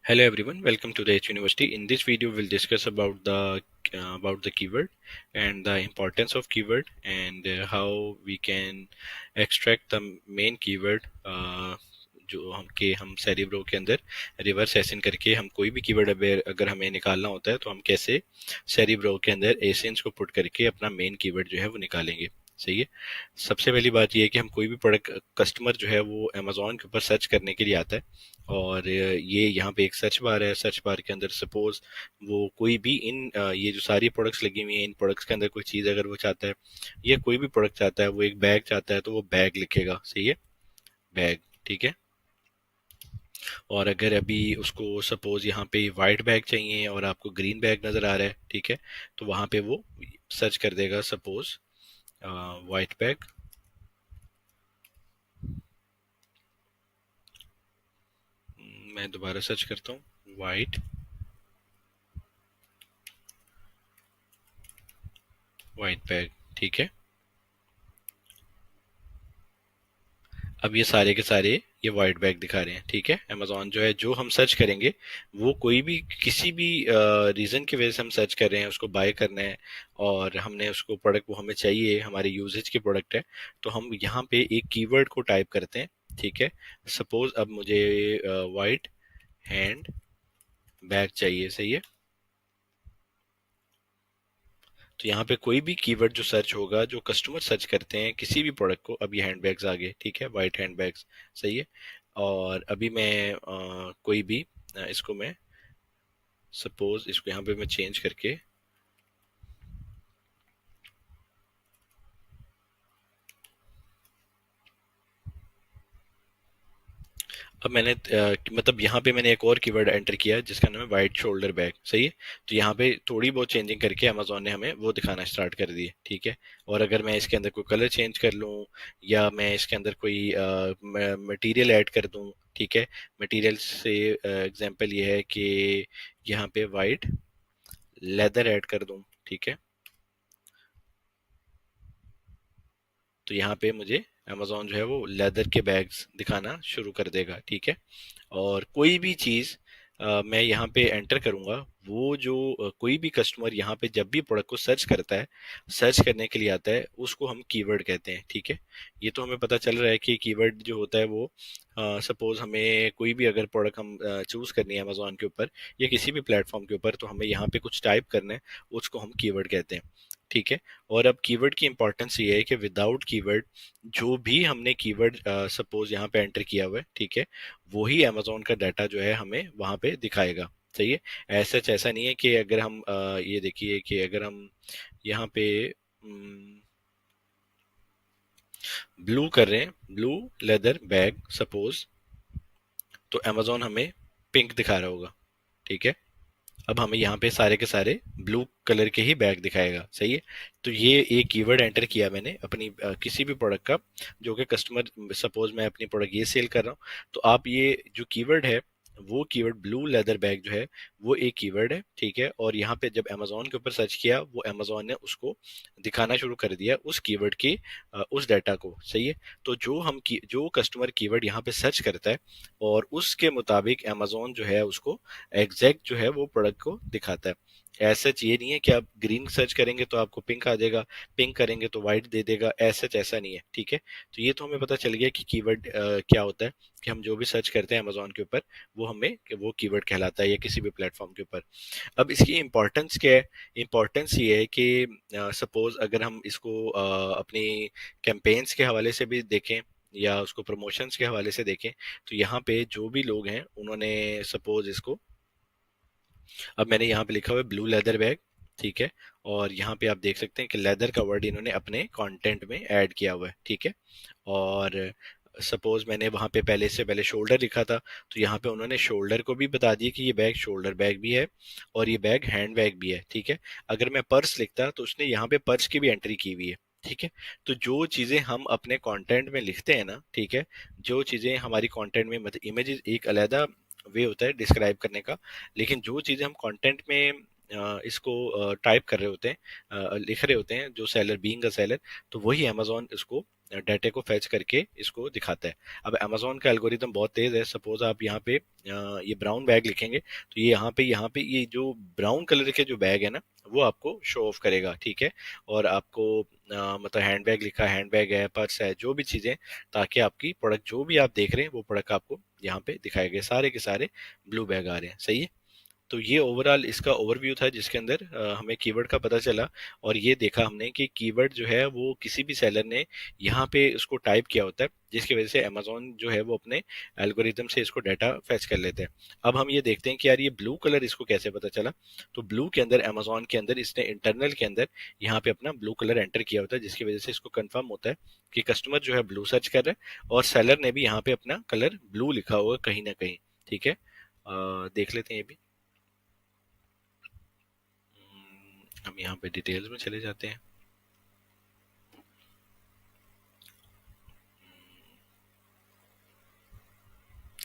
Hello everyone, welcome to the H University. In this video, we'll discuss about the keyword and the importance of keyword and how we can extract the main keyword जो हम cerebro के अंदर reverse एसिन करके हम कोई भी keyword अगर हमें निकालना होता है तो हम कैसे सेरिब्रो के अंदर एसिन्स को पुट करके अपना मेन कीवर्ड जो है वो निकालेंगे। सही है। सबसे पहली बात यह है कि हम कोई भी प्रोडक्ट कस्टमर जो है वो अमेजोन के ऊपर सर्च करने के लिए आता है और ये यहाँ पे एक सर्च बार है। सर्च बार के अंदर सपोज वो कोई भी ये जो सारी प्रोडक्ट्स लगी हुई हैं इन प्रोडक्ट्स के अंदर कोई चीज़ अगर वो चाहता है या कोई भी प्रोडक्ट चाहता है, वो एक बैग चाहता है तो वो बैग लिखेगा। सही है, बैग। ठीक है। और अगर अभी उसको सपोज यहाँ पे वाइट बैग चाहिए और आपको ग्रीन बैग नज़र आ रहा है, ठीक है, तो वहाँ पे वो सर्च कर देगा सपोज वाइट बैग। मैं दोबारा सर्च करता हूँ, वाइट बैग। ठीक है। अब ये सारे के सारे ये वाइट बैग दिखा रहे हैं। ठीक है। अमेजोन जो है, जो हम सर्च करेंगे वो कोई भी किसी भी रीजन की वजह से हम सर्च कर रहे हैं, उसको बाय करना है और हमने उसको प्रोडक्ट वो हमें चाहिए, हमारे यूजेज की प्रोडक्ट है, तो हम यहाँ पे एक कीवर्ड को टाइप करते हैं। ठीक है। सपोज अब मुझे वाइट हैंड बैग चाहिए। सही है। तो यहाँ पे कोई भी कीवर्ड जो सर्च होगा, जो कस्टमर सर्च करते हैं किसी भी प्रोडक्ट को, अभी हैंडबैग्स आ गए। ठीक है, वाइट हैंडबैग्स। सही है। और अभी मैं कोई भी इसको मैं सपोज इसको यहाँ पे मैं चेंज करके अब मैंने मतलब यहाँ पे मैंने एक और कीवर्ड एंटर किया जिसका नाम है वाइट शोल्डर बैग। सही है। तो यहाँ पे थोड़ी बहुत चेंजिंग करके अमेजोन ने हमें वो दिखाना स्टार्ट कर दिए। ठीक है। और अगर मैं इसके अंदर कोई कलर चेंज कर लूँ या मैं इसके अंदर कोई मटेरियल ऐड कर दूँ, ठीक है, मटेरियल से एग्जांपल ये है कि यहाँ पे वाइट लेदर ऐड कर दूँ। ठीक है। तो यहाँ पे मुझे अमेजोन जो है वो लेदर के बैग्स दिखाना शुरू कर देगा। ठीक है। और कोई भी चीज़ मैं यहाँ पे एंटर करूँगा, वो जो कोई भी कस्टमर यहाँ पे जब भी प्रोडक्ट को सर्च करता है, सर्च करने के लिए आता है, उसको हम कीवर्ड कहते हैं। ठीक है। ये तो हमें पता चल रहा है कि कीवर्ड जो होता है वो सपोज हमें कोई भी अगर प्रोडक्ट हम चूज करनी है अमेजोन के ऊपर या किसी भी प्लेटफॉर्म के ऊपर, तो हमें यहाँ पे कुछ टाइप करना है, उसको हम कीवर्ड कहते हैं। ठीक है। और अब कीवर्ड की इंपॉर्टेंस ये है कि विदाउट कीवर्ड जो भी हमने कीवर्ड सपोज यहाँ पे एंटर किया हुआ है, ठीक है, वही अमेजोन का डाटा जो है हमें वहां पे दिखाएगा। सही है। ऐसा नहीं है कि अगर हम ये देखिए कि अगर हम यहाँ पे ब्लू कर रहे हैं, ब्लू लेदर बैग सपोज, तो अमेजोन हमें पिंक दिखा रहा होगा। ठीक है। अब हमें यहाँ पे सारे के सारे ब्लू कलर के ही बैग दिखाएगा। सही है। तो ये एक कीवर्ड एंटर किया मैंने अपनी किसी भी प्रोडक्ट का, जो कि कस्टमर सपोज मैं अपनी प्रोडक्ट ये सेल कर रहा हूँ, तो आप ये जो कीवर्ड है, वो कीवर्ड ब्लू लेदर बैग जो है वो एक कीवर्ड है। ठीक है। और यहाँ पे जब अमेजोन के ऊपर सर्च किया, वो अमेजोन ने उसको दिखाना शुरू कर दिया उस कीवर्ड के उस डाटा को। सही है। तो जो कस्टमर कीवर्ड यहाँ पे सर्च करता है और उसके मुताबिक अमेजोन जो है उसको एग्जैक्ट जो है वो प्रोडक्ट को दिखाता है। ऐसा ये नहीं है कि आप ग्रीन सर्च करेंगे तो आपको पिंक आ जाएगा, पिंक करेंगे तो व्हाइट दे देगा, ऐसा नहीं है। ठीक है। तो ये तो हमें पता चल गया कि कीवर्ड क्या होता है, कि हम जो भी सर्च करते हैं अमेजोन के ऊपर वो कीवर्ड कहलाता है या किसी भी प्लेटफॉर्म के ऊपर। अब इसकी इम्पोर्टेंस क्या है? इम्पोर्टेंस ये है कि सपोज अगर हम इसको अपनी कैंपेन्स के हवाले से भी देखें या उसको प्रमोशंस के हवाले से देखें, तो यहाँ पे जो भी लोग हैं उन्होंने सपोज इसको, अब मैंने यहाँ पे लिखा हुआ है ब्लू लेदर बैग। ठीक है। और यहाँ पे आप देख सकते हैं कि लेदर का वर्ड इन्होंने अपने कंटेंट में ऐड किया हुआ है। ठीक है। और सपोज मैंने वहाँ पे पहले से पहले शोल्डर लिखा था, तो यहाँ पे उन्होंने शोल्डर को भी बता दिया कि ये बैग शोल्डर बैग भी है और ये बैग हैंड बैग भी है। ठीक है। अगर मैं पर्स लिखता तो उसने यहाँ पे पर्स की भी एंट्री की हुई है। ठीक है। तो जो चीजें हम अपने कंटेंट में लिखते हैं ना, ठीक है, जो चीजें हमारी कंटेंट में, मतलब इमेजेस एक अलग वे होता है डिस्क्राइब करने का, लेकिन जो चीजें हम कंटेंट में इसको टाइप कर रहे होते हैं, लिख रहे होते हैं, जो सेलर बीइंग अ सेलर, तो वही अमेजोन इसको डाटा को फैच करके इसको दिखाता है। अब अमेजोन का एल्गोरिदम बहुत तेज है। सपोज आप यहाँ पे ये ब्राउन बैग लिखेंगे, तो ये यहाँ पे ये जो ब्राउन कलर के जो बैग है ना, वो आपको शो ऑफ करेगा, ठीक है। और आपको मतलब हैंड बैग लिखा, हैंड बैग है, पर्स है, जो भी चीजें, ताकि आपकी प्रोडक्ट जो भी आप देख रहे हैं वो प्रोडक्ट आपको यहाँ पे दिखाए गए, सारे के सारे ब्लू बैग आ रहे हैं, सही है। तो ये ओवरऑल इसका ओवरव्यू था, जिसके अंदर हमें कीवर्ड का पता चला, और ये देखा हमने कि कीवर्ड जो है वो किसी भी सेलर ने यहाँ पे उसको टाइप किया होता है, जिसकी वजह से अमेजोन जो है वो अपने एल्गोरिदम से इसको डाटा फैच कर लेते हैं। अब हम ये देखते हैं कि यार ये ब्लू कलर इसको कैसे पता चला। तो ब्लू के अंदर अमेजोन के अंदर इसने इंटरनल के अंदर यहाँ पे अपना ब्लू कलर एंटर किया होता है, जिसकी वजह से इसको कंफर्म होता है कि कस्टमर जो है ब्लू सर्च कर रहा है, और सेलर ने भी यहाँ पे अपना कलर ब्लू लिखा होगा कहीं ना कहीं, ठीक है। देख लेते हैं ये भी। हम यहाँ पे डिटेल्स में चले जाते हैं।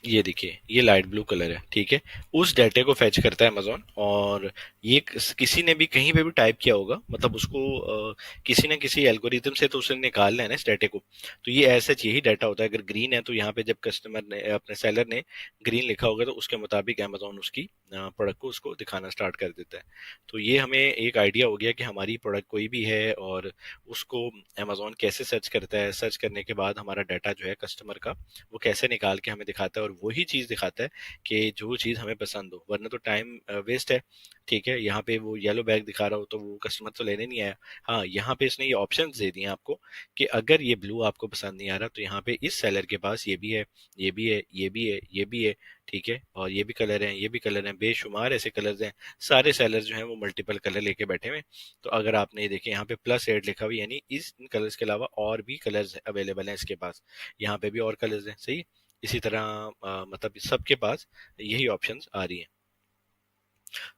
ये देखिए, ये लाइट ब्लू कलर है, ठीक है। उस डाटे को फैच करता है अमेजोन, और ये किसी ने भी कहीं पे भी टाइप किया होगा, मतलब उसको किसी न किसी एल्गोरिथम से तो उसने निकालना है ना इस डाटे को। तो ये ऐसा यही डाटा होता है। अगर ग्रीन है तो यहाँ पे जब कस्टमर ने, अपने सेलर ने ग्रीन लिखा होगा, तो उसके मुताबिक अमेजोन उसकी प्रोडक्ट को उसको दिखाना स्टार्ट कर देता है। तो ये हमें एक आइडिया हो गया कि हमारी प्रोडक्ट कोई भी है और उसको अमेजोन कैसे सर्च करता है, सर्च करने के बाद हमारा डाटा जो है कस्टमर का, वो कैसे निकाल के हमें दिखाता है, और वही चीज दिखाता है कि जो चीज हमें पसंद हो, वरना तो टाइम वेस्ट है, ठीक है। यहाँ पे वो येलो बैग दिखा रहा हो तो वो कस्टमर तो लेने नहीं आया। हाँ, यहाँ पे इसने ये ऑप्शंस दे दिए आपको कि अगर ये ब्लू आपको पसंद नहीं आ रहा, तो यहाँ पे इस सेलर के पास ये भी है, ये भी है, ये भी है, ये भी है, ठीक है, और ये भी कलर हैं, ये भी कलर हैं, बेशुमार ऐसे कलर्स हैं। सारे सेलर जो हैं वो मल्टीपल कलर लेके बैठे हुए हैं। तो अगर आपने ये देखे यहाँ पे +8 लिखा हुआ, यानी इस इन कलर्स के अलावा और भी कलर्स अवेलेबल हैं इसके पास। यहाँ पे भी और कलर्स हैं, सही। इसी तरह मतलब सबके पास यही ऑप्शंस आ रही हैं।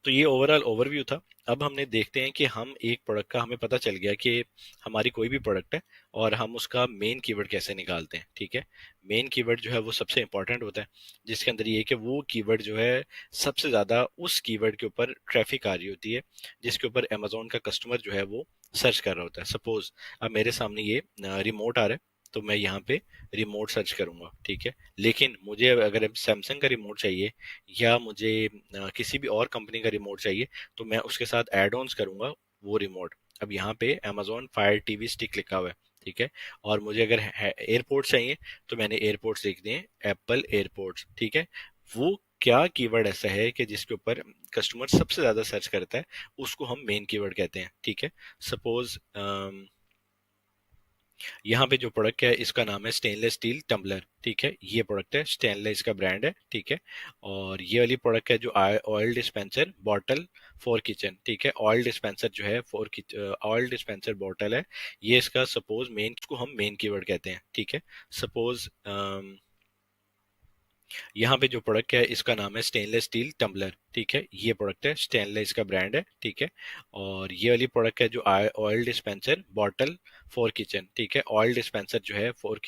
तो ये ओवरऑल ओवरव्यू था। अब हमने देखते हैं कि हम एक प्रोडक्ट का, हमें पता चल गया कि हमारी कोई भी प्रोडक्ट है और हम उसका मेन कीवर्ड कैसे निकालते हैं, ठीक है। मेन कीवर्ड जो है वो सबसे इंपॉर्टेंट होता है, जिसके अंदर ये है कि वो कीवर्ड जो है सबसे ज्यादा उस कीवर्ड के ऊपर ट्रैफिक आ रही होती है, जिसके ऊपर अमेजोन का कस्टमर जो है वो सर्च कर रहा होता है। सपोज अब मेरे सामने ये रिमोट आ रहा है, तो मैं यहाँ पे रिमोट सर्च करूंगा, ठीक है। लेकिन मुझे अगर सैमसंग का रिमोट चाहिए, या मुझे किसी भी और कंपनी का रिमोट चाहिए, तो मैं उसके साथ एड ऑन्स करूंगा वो रिमोट। अब यहाँ पे Amazon Fire TV स्टिक लिखा हुआ है, ठीक है। और मुझे अगर एयरपोर्ट चाहिए, तो मैंने एयरपोर्ट्स लिख दिए, एप्पल एयरपोर्ट्स, ठीक है। वो क्या कीवर्ड ऐसा है कि जिसके ऊपर कस्टमर सबसे ज्यादा सर्च करता है, उसको हम मेन कीवर्ड कहते हैं, ठीक है। सपोज यहाँ पे जो प्रोडक्ट है इसका नाम है स्टेनलेस स्टील टम्बलर, ठीक है। ये प्रोडक्ट है, स्टेनलेस का ब्रांड है, ठीक है। और ये वाली प्रोडक्ट है जो oil dispenser bottle for kitchen, ठीक है। ऑयल डिस्पेंसर जो है फॉर ऑयल डिस्पेंसर बॉटल है, ये इसका सपोज मेन, इसको हम मेन कीवर्ड कहते हैं, ठीक है। सपोज यहाँ पे जो प्रोडक्ट है इसका नाम है स्टेनलेस स्टील टम्बलर, ठीक है। ये प्रोडक्ट है, स्टेनलेस का ब्रांड है, ठीक है। और ये वाली प्रोडक्ट है जो oil dispenser bottle for kitchen, ठीक है। ऑयल डिस्पेंसर जो है फॉर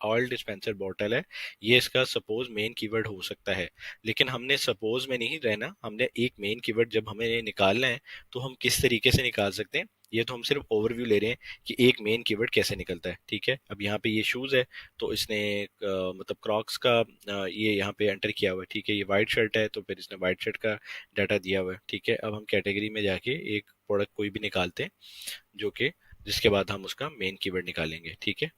ऑयल डिस्पेंसर बॉटल है, ये इसका सपोज मेन कीवर्ड हो सकता है। लेकिन हमने सपोज में नहीं रहना, हमने एक मेन कीवर्ड जब हमें निकालना है, तो हम किस तरीके से निकाल सकते हैं, ये तो हम सिर्फ ओवरव्यू ले रहे हैं कि एक मेन कीवर्ड कैसे निकलता है, ठीक है। अब यहाँ पे ये शूज है, तो इसने मतलब क्रॉक्स का ये यहाँ पे एंटर किया हुआ है, ठीक है। ये वाइट शर्ट है, तो फिर इसने वाइट शर्ट का डाटा दिया हुआ है, ठीक है। अब हम कैटेगरी में जाके एक प्रोडक्ट कोई भी निकालते हैं, जो कि जिसके बाद हम उसका मेन कीवर्ड निकालेंगे, ठीक है।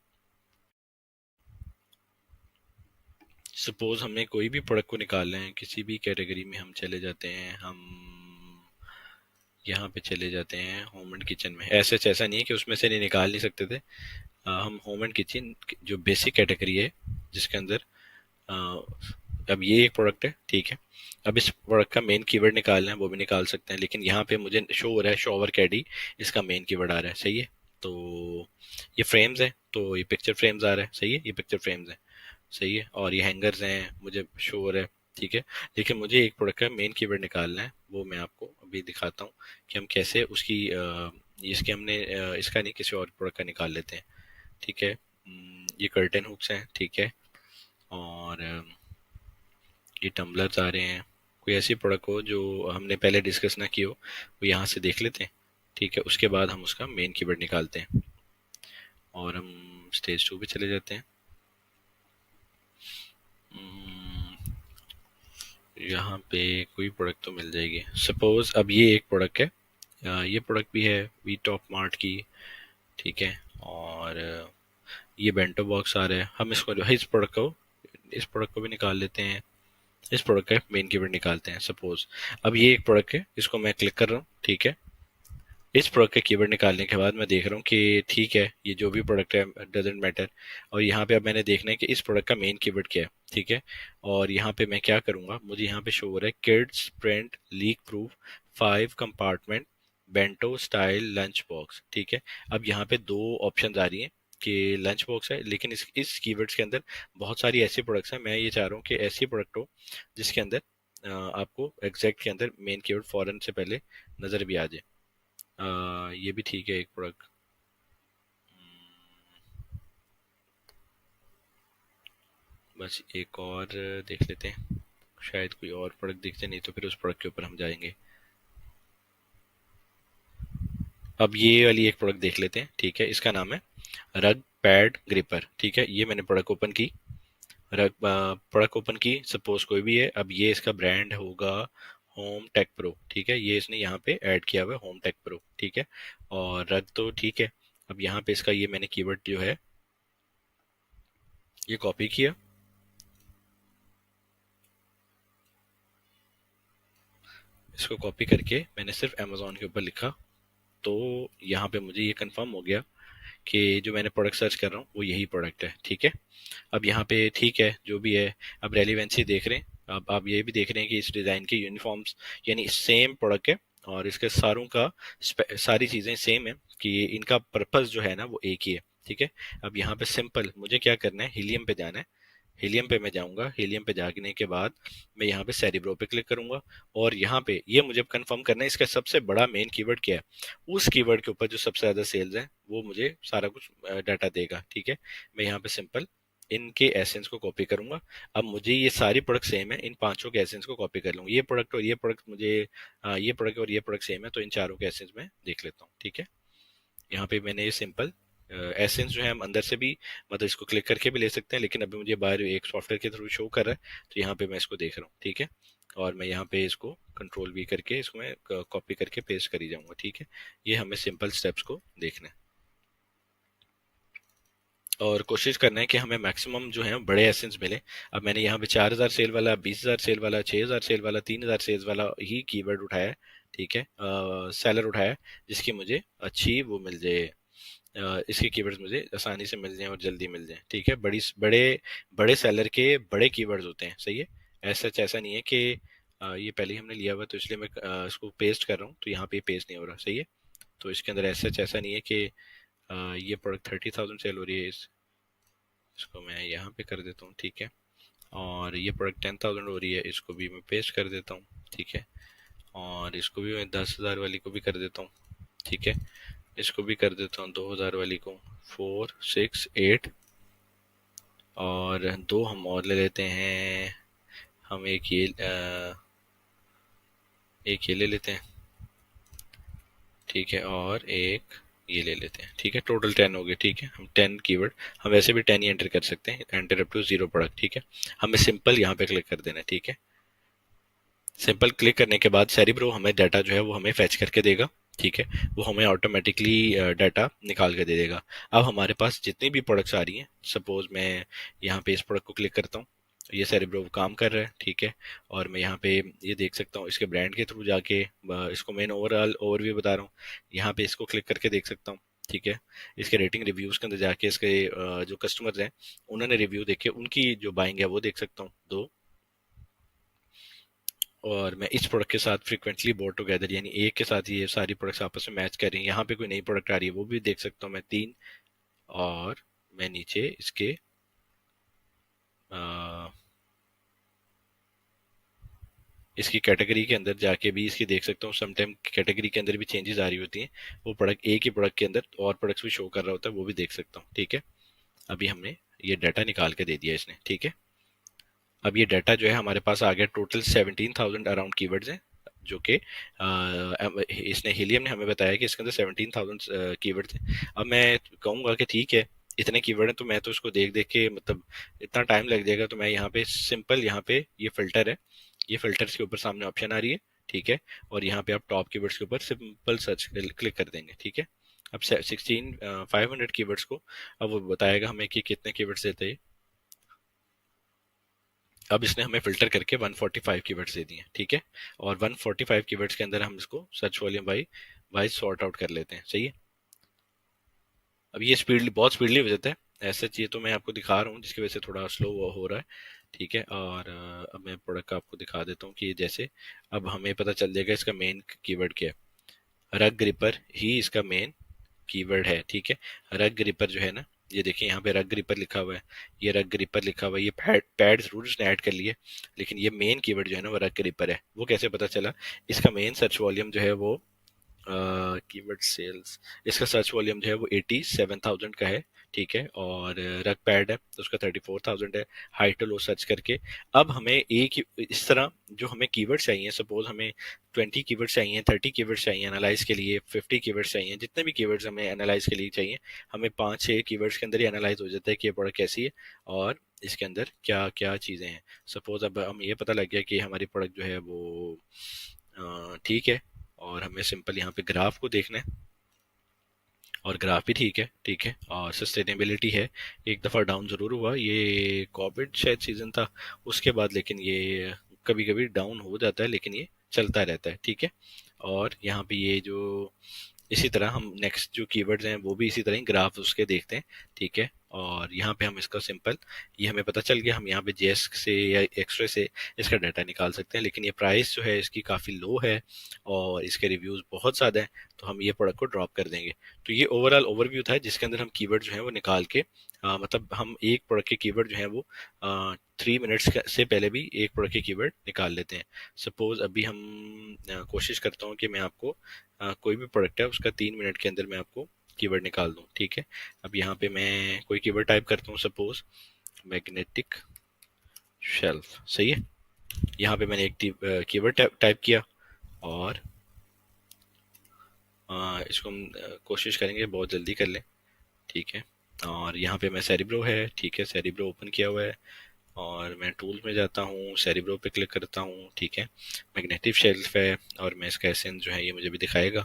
सपोज हमें कोई भी प्रोडक्ट को निकालना है, किसी भी कैटेगरी में हम चले जाते हैं, हम यहाँ पे चले जाते हैं होम एंड किचन में। ऐसा नहीं है कि उसमें से नहीं निकाल नहीं सकते थे। हम होम एंड किचन जो बेसिक कैटेगरी है, जिसके अंदर अ, अब ये एक प्रोडक्ट है, ठीक है। अब इस प्रोडक्ट का मेन कीवर्ड निकालना है, वो भी निकाल सकते हैं, लेकिन यहाँ पे मुझे शो हो रहा है शॉवर कैडी, इसका मेन कीवर्ड आ रहा है, सही है। तो ये फ्रेम्स है, तो ये पिक्चर फ्रेम्स आ रहा है, सही है, ये पिक्चर फ्रेम्स है, सही है। और ये हैंगर्स हैं, मुझे शो हो रहा है, ठीक है। लेकिन मुझे एक प्रोडक्ट का मेन कीवर्ड निकालना है, वो मैं आपको अभी दिखाता हूँ कि हम कैसे उसकी इसके हमने इसका नहीं, किसी और प्रोडक्ट का निकाल लेते हैं, ठीक है। ये कर्टन हुक्स हैं, ठीक है। और ये टम्बलर्स आ रहे हैं, कोई ऐसी प्रोडक्ट हो जो हमने पहले डिस्कस ना की हो, वो यहाँ से देख लेते हैं। ठीक है, उसके बाद हम उसका मेन कीवर्ड निकालते हैं और हम स्टेज 2 पे चले जाते हैं। हम्म, यहाँ पे कोई प्रोडक्ट तो मिल जाएगी। सपोज अब ये एक प्रोडक्ट है, ये प्रोडक्ट भी है वी टॉप मार्ट की। ठीक है, और ये बेंटो बॉक्स आ रहा है, हम इसको इस प्रोडक्ट को भी निकाल लेते हैं। इस प्रोडक्ट का मेन कीवर्ड निकालते हैं। सपोज अब ये एक प्रोडक्ट है, इसको मैं क्लिक कर रहा हूँ। ठीक है, इस प्रोडक्ट के कीवर्ड निकालने के बाद मैं देख रहा हूँ कि ठीक है, ये जो भी प्रोडक्ट है डजेंट मैटर। और यहाँ पे अब मैंने देखना है कि इस प्रोडक्ट का मेन कीवर्ड क्या है। ठीक है, और यहाँ पे मैं क्या करूँगा, मुझे यहाँ पे शो हो रहा है kids print leak proof 5 compartment bento style lunch box. ठीक है, अब यहाँ पे दो ऑप्शन आ रही हैं कि लंच बॉक्स है, लेकिन इस कीवर्ड्स के अंदर बहुत सारी ऐसी प्रोडक्ट्स हैं। मैं ये चाह रहा हूँ कि ऐसी प्रोडक्ट हो जिसके अंदर आपको एग्जैक्ट के अंदर मेन कीवर्ड फॉरन से पहले नज़र भी आ जाए। ये भी ठीक है एक प्रोडक्ट। बस एक और देख लेते हैं, शायद कोई और प्रोडक्ट दिखते, नहीं तो फिर उस प्रोडक्ट के ऊपर हम जाएंगे। अब ये वाली एक प्रोडक्ट देख लेते हैं। ठीक है, इसका नाम है रग पैड ग्रिपर। ठीक है, ये मैंने प्रोडक्ट ओपन की, रग प्रोडक्ट ओपन की, सपोज कोई भी है। अब ये इसका ब्रांड होगा होम टेक प्रो। ठीक है, ये इसने यहाँ पे ऐड किया हुआ है होम टेक प्रो। ठीक है, और रग तो ठीक है। अब यहाँ पे इसका ये मैंने कीवर्ड जो है ये कॉपी किया, इसको कॉपी करके मैंने सिर्फ अमेजोन के ऊपर लिखा, तो यहाँ पे मुझे ये कंफर्म हो गया कि जो मैंने प्रोडक्ट सर्च कर रहा हूँ वो यही प्रोडक्ट है। ठीक है, अब यहाँ पे ठीक है जो भी है, अब रेलिवेंसी देख रहे हैं। अब आप ये भी देख रहे हैं कि इस डिज़ाइन के यूनिफॉर्म्स यानी सेम प्रोडक्ट है और इसके सारों का सारी चीज़ें सेम है कि इनका पर्पस जो है ना वो एक ही है। ठीक है, अब यहाँ पे सिंपल मुझे क्या करना है, हीलियम पे जाना है। हीलियम पे मैं जाऊंगा, हीलियम पे जाने के बाद मैं यहाँ पे सेरिब्रो पे क्लिक करूंगा और यहाँ पे ये मुझे कंफर्म करना है इसका सबसे बड़ा मेन कीवर्ड क्या है। उस कीवर्ड के ऊपर जो सबसे ज्यादा सेल्स है वो मुझे सारा कुछ डाटा देगा। ठीक है, मैं यहाँ पे सिंपल इनके एसेंस को कॉपी करूंगा। अब मुझे ये सारी प्रोडक्ट सेम है, इन पांचों के एसेंस को कॉपी कर लूंगा। ये प्रोडक्ट और ये प्रोडक्ट मुझे ये प्रोडक्ट और ये प्रोडक्ट सेम है, तो इन चारों के एसेंस में देख लेता हूँ। ठीक है, यहाँ पे मैंने ये सिंपल एसेंस जो है हम अंदर से भी मतलब इसको क्लिक करके भी ले सकते हैं, लेकिन अभी मुझे बाहर एक सॉफ्टवेयर के थ्रू शो कर रहा है, तो यहाँ पे मैं इसको देख रहा हूँ। ठीक है, और मैं यहाँ पे इसको कंट्रोल भी करके इसको मैं कॉपी करके पेस्ट करी जाऊंगा। ठीक है, ये हमें सिंपल स्टेप्स को देखना है और कोशिश करना है कि हमें मैक्सिमम जो है बड़े एसेंस मिले। अब मैंने यहाँ पे 4,000 सेल वाला, 20,000 सेल वाला, 6,000 सेल वाला, 3,000 सेल वाला ही कीवर्ड उठाया है। ठीक है, सेलर उठाया है जिसकी मुझे अच्छी वो मिल जाए, इसके कीवर्ड्स मुझे आसानी से मिल जाएं और जल्दी मिल जाएं। ठीक है, बड़े बड़े सेलर के बड़े कीवर्ड्स होते हैं। सही है, ऐसा नहीं है कि ये पहले ही हमने लिया हुआ तो इसलिए मैं इसको पेस्ट कर रहा हूँ तो यहाँ पे पेस्ट नहीं हो रहा। सही है, तो इसके अंदर ऐसा नहीं है कि ये प्रोडक्ट 30,000 सेल हो रही है, इसको मैं यहाँ पे कर देता हूँ। ठीक है, और ये प्रोडक्ट 10,000 हो रही है, इसको भी मैं पेस्ट कर देता हूँ। ठीक है, और इसको भी मैं 10,000 वाली को भी कर देता हूँ। ठीक है, इसको भी कर देता हूँ 2,000 वाली को, 4, 6, 8, और दो हम और ले लेते हैं। हम एक ये ले लेते हैं। ठीक है, और एक ये ले लेते हैं। ठीक है, टोटल 10 हो गए। ठीक है, हम 10 कीवर्ड, हम वैसे भी 10 ही एंटर कर सकते हैं, एंटर अप टू 0 प्रोडक्ट। ठीक है, हमें सिंपल यहाँ पे क्लिक कर देना है। ठीक है, सिंपल क्लिक करने के बाद सेरिब्रो हमें डाटा जो है वो हमें फैच करके देगा। ठीक है, वो हमें ऑटोमेटिकली डाटा निकाल के दे देगा। अब हमारे पास जितनी भी प्रोडक्ट्स आ रही हैं, सपोज मैं यहाँ पे इस प्रोडक्ट को क्लिक करता हूँ, ये सेरिब्रो काम कर रहा है। ठीक है, और मैं यहाँ पे ये देख सकता हूँ इसके ब्रांड के थ्रू जाके, इसको मैं ओवरऑल ओवरव्यू बता रहा हूँ, यहाँ पे इसको क्लिक करके देख सकता हूँ। ठीक है, इसके रेटिंग रिव्यूज के अंदर जाके इसके जो कस्टमर्स हैं उन्होंने रिव्यू देखे, उनकी जो बाइंग है वो देख सकता हूँ दो। और मैं इस प्रोडक्ट के साथ फ्रीक्वेंटली बोर्ड टुगेदर यानी एक के साथ ये सारी प्रोडक्ट्स आपस में मैच कर रही हैं, यहाँ पे कोई नई प्रोडक्ट आ रही है वो भी देख सकता हूँ मैं 3। और मैं नीचे इसके आ, इसकी कैटेगरी के अंदर जाके भी इसकी देख सकता हूँ। समटाइम कैटेगरी के अंदर भी चेंजेस आ रही होती हैं, वो प्रोडक्ट एक ही प्रोडक्ट के अंदर और प्रोडक्ट्स भी शो कर रहा होता है, वो भी देख सकता हूँ। ठीक है, अभी हमने ये डाटा निकाल के दे दिया इसने। ठीक है, अब ये डाटा जो है हमारे पास आ गया, टोटल 17,000 अराउंड कीवर्ड्स हैं, जो कि इसने हीलियम ने हमें बताया कि इसके अंदर 17,000 कीवर्ड्स हैं। अब मैं कहूँगा कि ठीक है, इतने कीवर्ड हैं तो मैं तो इसको देख देख के मतलब इतना टाइम लग जाएगा, तो मैं यहाँ पे सिंपल, यहाँ पे ये फिल्टर है, ये फिल्टर्स के ऊपर सामने ऑप्शन आ रही है, ठीक है, और यहाँ पे आप टॉप कीवर्ड्स के ऊपर सिंपल सर्च क्लिक कर देंगे, ठीक है। अब 500 कीवर्ड्स को अब वो बताएगा हमें कि कितने कीवर्ड्स देते हैं। अब इसने हमें फिल्टर करके 145 कीवर्ड्स दे दिए, ठीक है, और 145 कीवर्ड्स के अंदर हम इसको search volume by sort out कर लेते हैं, सही है। अब ये स्पीडली, बहुत स्पीडली हो जाता है, ऐसा चीज़ तो मैं आपको दिखा रहा हूँ जिसकी वजह से थोड़ा स्लो हो रहा है, ठीक है। और अब मैं प्रोडक्ट का आपको दिखा देता हूँ कि जैसे अब हमें पता चल जाएगा इसका मेन कीवर्ड क्या है। रग ग्रिपर ही इसका मेन कीवर्ड है, ठीक है। रग ग्रिपर जो है ना, ये देखिए यहाँ पे रग ग्रिपर लिखा हुआ है, ये रग ग्रिपर लिखा हुआ है, ये पैड जरूर उसने ऐड कर लिए, लेकिन ये मेन कीवर्ड जो है ना वो रग ग्रिपर है। वो कैसे पता चला? इसका मेन सर्च वॉल्यूम जो है वो कीवर्ड सेल्स, इसका सर्च वॉल्यूम जो है वो 87,000 का है, ठीक है, और रग पैड है तो उसका 34,000 है, हाई टू लो सर्च करके। अब हमें एक इस तरह जो हमें कीवर्ड चाहिए, सपोज हमें 20 कीवर्ड चाहिए, 30 कीवर्ड चाहिए एनालाइज के लिए, 50 कीवर्ड चाहिए, जितने भी कीवर्ड्स हमें एनालाइज के लिए चाहिए, हमें 5-6 कीवर्ड्स के अंदर ही एनालाइज हो जाता है कि ये प्रोडक्ट कैसी है और इसके अंदर क्या क्या चीज़ें हैं। सपोज अब हम ये पता लग गया कि हमारी प्रोडक्ट जो है वो ठीक है, और हमें सिंपल यहाँ पे ग्राफ को देखना है, और ग्राफ भी ठीक है, ठीक है, और सस्टेनेबिलिटी है। एक दफ़ा डाउन ज़रूर हुआ, ये कोविड शायद सीज़न था उसके बाद, लेकिन ये कभी कभी डाउन हो जाता है, लेकिन ये चलता रहता है, ठीक है। और यहाँ पे ये जो इसी तरह हम नेक्स्ट जो कीवर्ड्स हैं वो भी इसी तरह ही ग्राफ उसके देखते हैं, ठीक है। और यहाँ पे हम इसका सिंपल, ये हमें पता चल गया, हम यहाँ पे जेएस से या एक्सरे से इसका डाटा निकाल सकते हैं, लेकिन ये प्राइस जो है इसकी काफ़ी लो है और इसके रिव्यूज़ बहुत ज़्यादा हैं, तो हम ये प्रोडक्ट को ड्रॉप कर देंगे। तो ये ओवरऑल ओवरव्यू था जिसके अंदर हम कीवर्ड जो है वो निकाल के मतलब हम एक प्रोडक्ट के कीवर्ड जो है वो 3 मिनट्स से पहले भी एक प्रोडक्ट के कीवर्ड निकाल लेते हैं। सपोज अभी हम कोशिश करता हूँ कि मैं आपको कोई भी प्रोडक्ट है उसका 3 मिनट के अंदर मैं आपको कीवर्ड निकाल दूं, ठीक है। अब यहाँ पे मैं कोई कीवर्ड टाइप करता हूँ, सपोज मैग्नेटिक शेल्फ, सही है। यहाँ पे मैंने एक कीवर्ड टाइप किया, और इसको हम कोशिश करेंगे बहुत जल्दी कर लें, ठीक है। और यहाँ पे मैं सेरिब्रो है, ठीक है, सेरिब्रो ओपन किया हुआ है, और मैं टूल में जाता हूँ, सेरिब्रो पे क्लिक करता हूँ, ठीक है। मैग्नेटिक शेल्फ है और मैं इसका एसेंस जो है ये मुझे भी दिखाएगा,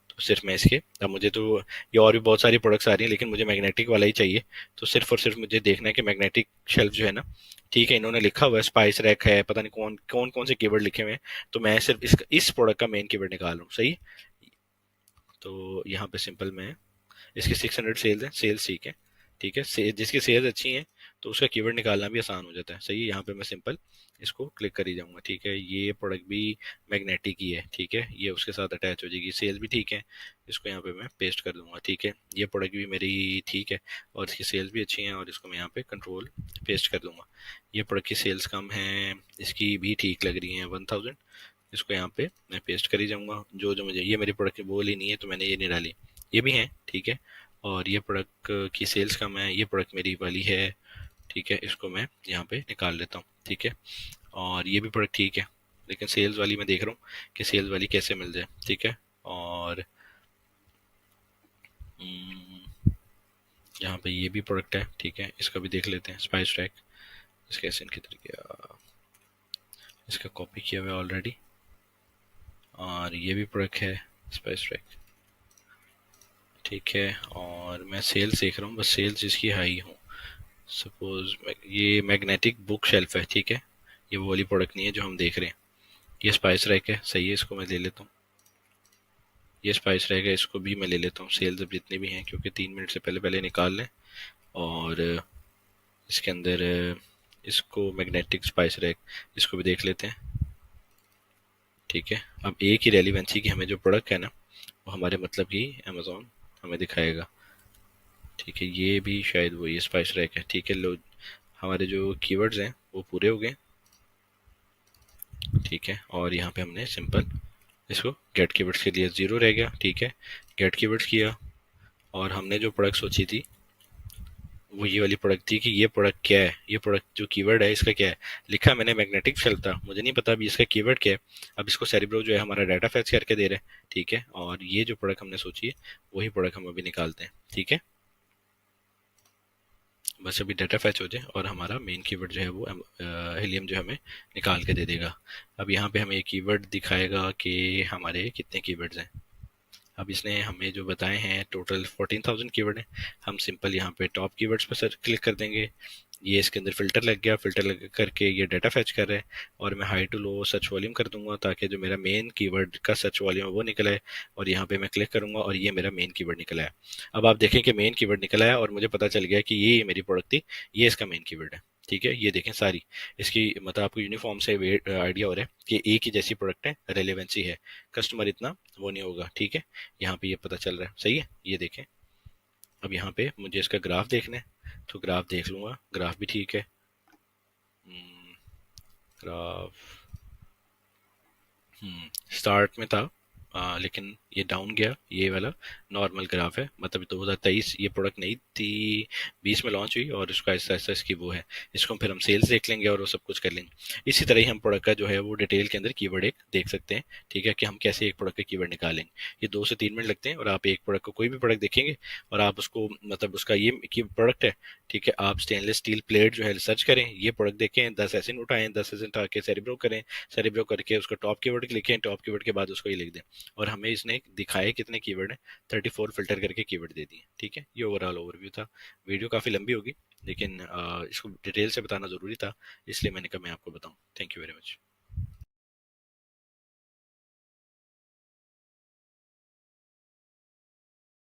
तो सिर्फ मैं इसके, अब मुझे तो ये और भी बहुत सारी प्रोडक्ट्स आ रही हैं लेकिन मुझे मैग्नेटिक वाला ही चाहिए, तो सिर्फ और सिर्फ मुझे देखना है कि मैग्नेटिक शेल्फ जो है ना, ठीक है, इन्होंने लिखा हुआ है स्पाइस रैक है, पता नहीं कौन कौन कौन से कीवर्ड लिखे हुए हैं, तो मैं सिर्फ इस प्रोडक्ट का मेन कीवर्ड निकाल रहा हूँ, सही। तो यहाँ पे सिंपल मैं, इसकी 600 सेल्स हैं, सेल्स ठीक है, ठीक है, जिसकी सेल्स अच्छी हैं तो उसका कीवर्ड निकालना भी आसान हो जाता है, सही है। यहाँ पे मैं सिंपल इसको क्लिक कर ही जाऊंगा, ठीक है। ये प्रोडक्ट भी मैग्नेटिक ही है, ठीक है, ये उसके साथ अटैच हो जाएगी, सेल्स भी ठीक है, इसको यहाँ पे मैं पेस्ट कर दूंगा, ठीक है। ये प्रोडक्ट भी मेरी ठीक है और इसकी सेल्स भी अच्छी हैं, और इसको मैं यहाँ पे कंट्रोल पेस्ट कर दूंगा। ये प्रोडक्ट की सेल्स कम है, इसकी भी ठीक लग रही है 1000, इसको यहाँ पे मैं पेस्ट कर ही जाऊंगा। जो जो मुझे, ये मेरी प्रोडक्ट की बोल ही नहीं है तो मैंने ये नहीं डाली, ये भी है, ठीक है। और ये प्रोडक्ट की सेल्स कम है, ये प्रोडक्ट मेरी वाली है, ठीक है, इसको मैं यहाँ पे निकाल लेता हूँ, ठीक है। और ये भी प्रोडक्ट ठीक है, लेकिन सेल्स वाली मैं देख रहा हूँ कि सेल्स वाली कैसे मिल जाए, ठीक है। और यहाँ पे ये भी प्रोडक्ट है, ठीक है, इसका भी देख लेते हैं, स्पाइस ट्रैक, इसका एसन की तरीके इसका कॉपी किया हुआ है ऑलरेडी। और ये भी प्रोडक्ट है स्पाइस ट्रैक, ठीक है। और मैं सेल्स देख रहा हूँ, बस सेल्स इसकी हाई हो, सपोज ये मैग्नेटिक बुक शेल्फ है, ठीक है, ये वो वाली प्रोडक्ट नहीं है जो हम देख रहे हैं। ये स्पाइस रैक है, सही है, इसको मैं ले लेता हूँ। ये स्पाइस रैक है, इसको भी मैं ले लेता हूँ, सेल्स अब जितनी भी हैं, क्योंकि 3 मिनट से पहले पहले निकाल लें। और इसके अंदर इसको मैग्नेटिक स्पाइस रैक, इसको भी देख लेते हैं, ठीक है। अब एक ही रेलिवेंसी की हमें जो प्रोडक्ट है ना वो हमारे मतलब की अमेजोन हमें दिखाएगा, ठीक है। ये भी शायद वो ये स्पाइस रैक है, ठीक है। लो, हमारे जो कीवर्ड्स हैं वो पूरे हो गए, ठीक है। और यहाँ पे हमने सिंपल इसको गेट कीवर्ड्स के लिए 0 रह गया, ठीक है, गेट कीवर्ड्स किया, और हमने जो प्रोडक्ट सोची थी वो ये वाली प्रोडक्ट थी कि ये प्रोडक्ट क्या है, ये प्रोडक्ट जो कीवर्ड है इसका क्या है। लिखा मैंने मैग्नेटिक फील्ड था, मुझे नहीं पता अभी इसका कीवर्ड क्या है। अब इसको सेरिब्रो जो है हमारा डाटा फैच करके दे रहा है, ठीक है। और ये जो प्रोडक्ट हमने सोची है वही प्रोडक्ट हम अभी निकालते हैं, ठीक है। बस अभी डाटा फैच हो जाए और हमारा मेन कीवर्ड जो है वो हीलियम जो हमें निकाल के दे देगा। अब यहाँ पे हमें एक कीवर्ड दिखाएगा कि हमारे कितने कीवर्ड्स हैं। अब इसने हमें जो बताए हैं टोटल 14,000 कीवर्ड हैं। हम सिंपल यहाँ पे टॉप कीवर्ड्स पर सर्च क्लिक कर देंगे। ये इसके अंदर फिल्टर लग गया, फिल्टर लग करके ये डाटा फैच कर रहा है। और मैं high to low search volume कर दूंगा ताकि जो मेरा मेन कीवर्ड का सर्च वॉल्यूम है वो निकला है। और यहाँ पे मैं क्लिक करूंगा और ये मेरा मेन कीवर्ड निकला है। अब आप देखें कि मेन कीवर्ड निकला है और मुझे पता चल गया कि ये मेरी प्रोडक्ट थी, ये इसका मेन कीवर्ड है, ठीक है। ये देखें सारी इसकी मतलब आपको यूनिफॉर्म से आइडिया हो रहा है कि एक ही जैसी प्रोडक्ट है, रेलेवेंसी है, कस्टमर इतना वो नहीं होगा, ठीक है। यहाँ पे ये पता चल रहा है, सही है। ये देखें, अब यहाँ पे मुझे इसका ग्राफ देखना है तो ग्राफ देख लूंगा, ग्राफ भी ठीक है। ग्राफ स्टार्ट में था, लेकिन ये डाउन गया। ये वाला नॉर्मल ग्राफ है, मतलब 2023 ये प्रोडक्ट नहीं थी, 20 में लॉन्च हुई और इसका ऐसा ऐसा इसकी वो है। इसको फिर हम सेल्स देख लेंगे और वो सब कुछ कर लेंगे। इसी तरह ही हम प्रोडक्ट का जो है वो डिटेल के अंदर कीवर्ड एक देख सकते हैं, ठीक है, कि हम कैसे एक प्रोडक्ट का कीवर्ड निकालेंगे। ये 2 से 3 मिनट लगते हैं और आप एक प्रोडक्ट को कोई भी प्रोडक्ट देखेंगे और आप उसको मतलब उसका ये की प्रोडक्ट है, ठीक है। आप स्टेनलेस स्टील प्लेट जो है सर्च करें, ये प्रोडक्ट देखें, 10 एसिन उठाएं, 10 एसिन उठा के सेरिब्रो करें, सेरिब्रो करके उसको टॉप कीवर्ड लिखें, टॉप कीवर्ड के बाद उसको ये लिख दें। और हमें इसने दिखाए कितने कीवर्ड हैं, 34 फिल्टर करके कीवर्ड दे दिए, ठीक है। ये ओवरऑल ओवरव्यू था। वीडियो काफ़ी लंबी होगी लेकिन इसको डिटेल से बताना ज़रूरी था, इसलिए मैंने कहा मैं आपको बताऊं। Thank you very much.